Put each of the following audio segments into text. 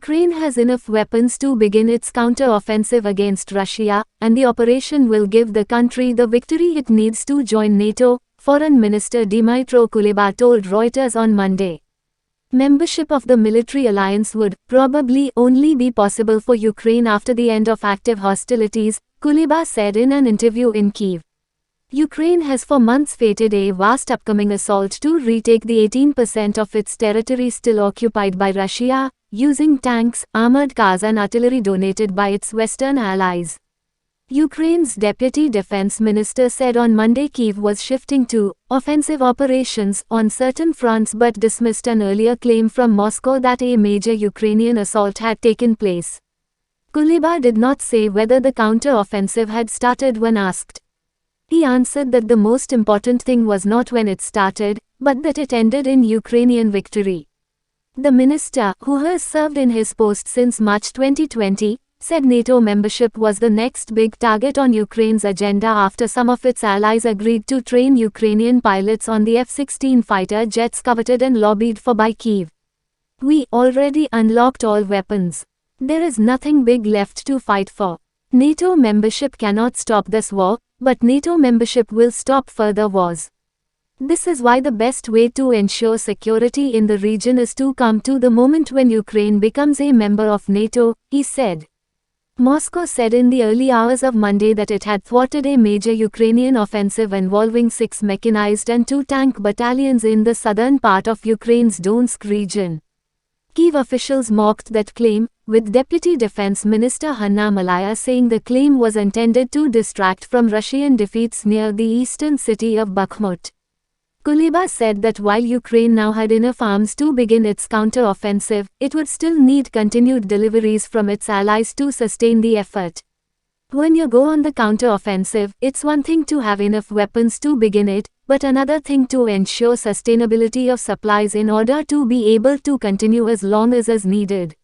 Ukraine has enough weapons to begin its counter-offensive against Russia, and the operation will give the country the victory it needs to join NATO, Foreign Minister Dmytro Kuleba told Reuters on Monday. Membership of the military alliance would probably only be possible for Ukraine after the end of active hostilities, Kuleba said in an interview in Kyiv. Ukraine has for months fated a vast upcoming assault to retake the 18% of its territory still occupied by Russia, using tanks, armored cars and artillery donated by its Western allies. Ukraine's deputy defense minister said on Monday Kyiv was shifting to offensive operations on certain fronts but dismissed an earlier claim from Moscow that a major Ukrainian assault had taken place. Kuleba did not say whether the counter-offensive had started when asked. He answered that the most important thing was not when it started, but that it ended in Ukrainian victory. The minister, who has served in his post since March 2020, said NATO membership was the next big target on Ukraine's agenda after some of its allies agreed to train Ukrainian pilots on the F-16 fighter jets coveted and lobbied for by Kyiv. "We already unlocked all weapons. There is nothing big left to fight for. NATO membership cannot stop this war, but NATO membership will stop further wars. This is why the best way to ensure security in the region is to come to the moment when Ukraine becomes a member of NATO," he said. Moscow said in the early hours of Monday that it had thwarted a major Ukrainian offensive involving 6 mechanized and 2 tank battalions in the southern part of Ukraine's Donetsk region. Kyiv officials mocked that claim, with Deputy Defense Minister Hanna Malaya saying the claim was intended to distract from Russian defeats near the eastern city of Bakhmut. Kuleba said that while Ukraine now had enough arms to begin its counter-offensive, it would still need continued deliveries from its allies to sustain the effort. When you go on the counter-offensive, it's one thing to have enough weapons to begin it, but another thing to ensure sustainability of supplies in order to be able to continue as long as is needed.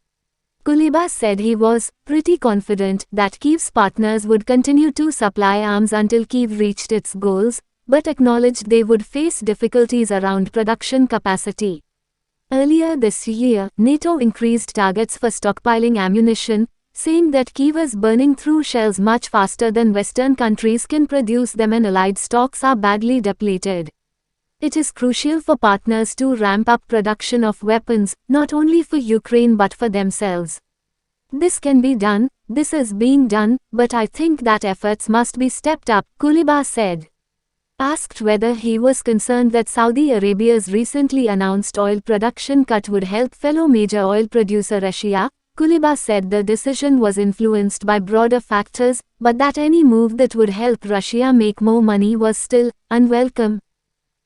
Kuleba said he was pretty confident that Kyiv's partners would continue to supply arms until Kyiv reached its goals, but acknowledged they would face difficulties around production capacity. Earlier this year, NATO increased targets for stockpiling ammunition, saying that Kyiv is burning through shells much faster than Western countries can produce them and allied stocks are badly depleted. It is crucial for partners to ramp up production of weapons, not only for Ukraine but for themselves. This can be done, this is being done, but I think that efforts must be stepped up, Kuleba said. Asked whether he was concerned that Saudi Arabia's recently announced oil production cut would help fellow major oil producer Russia, Kuleba said the decision was influenced by broader factors, but that any move that would help Russia make more money was still unwelcome.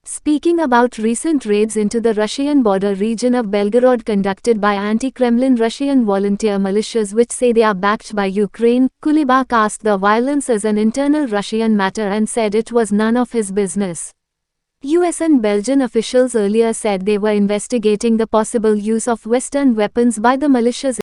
Speaking about recent raids into the Russian border region of Belgorod conducted by anti-Kremlin Russian volunteer militias which say they are backed by Ukraine, Kuleba cast the violence as an internal Russian matter and said it was none of his business. US and Belgian officials earlier said they were investigating the possible use of Western weapons by the militias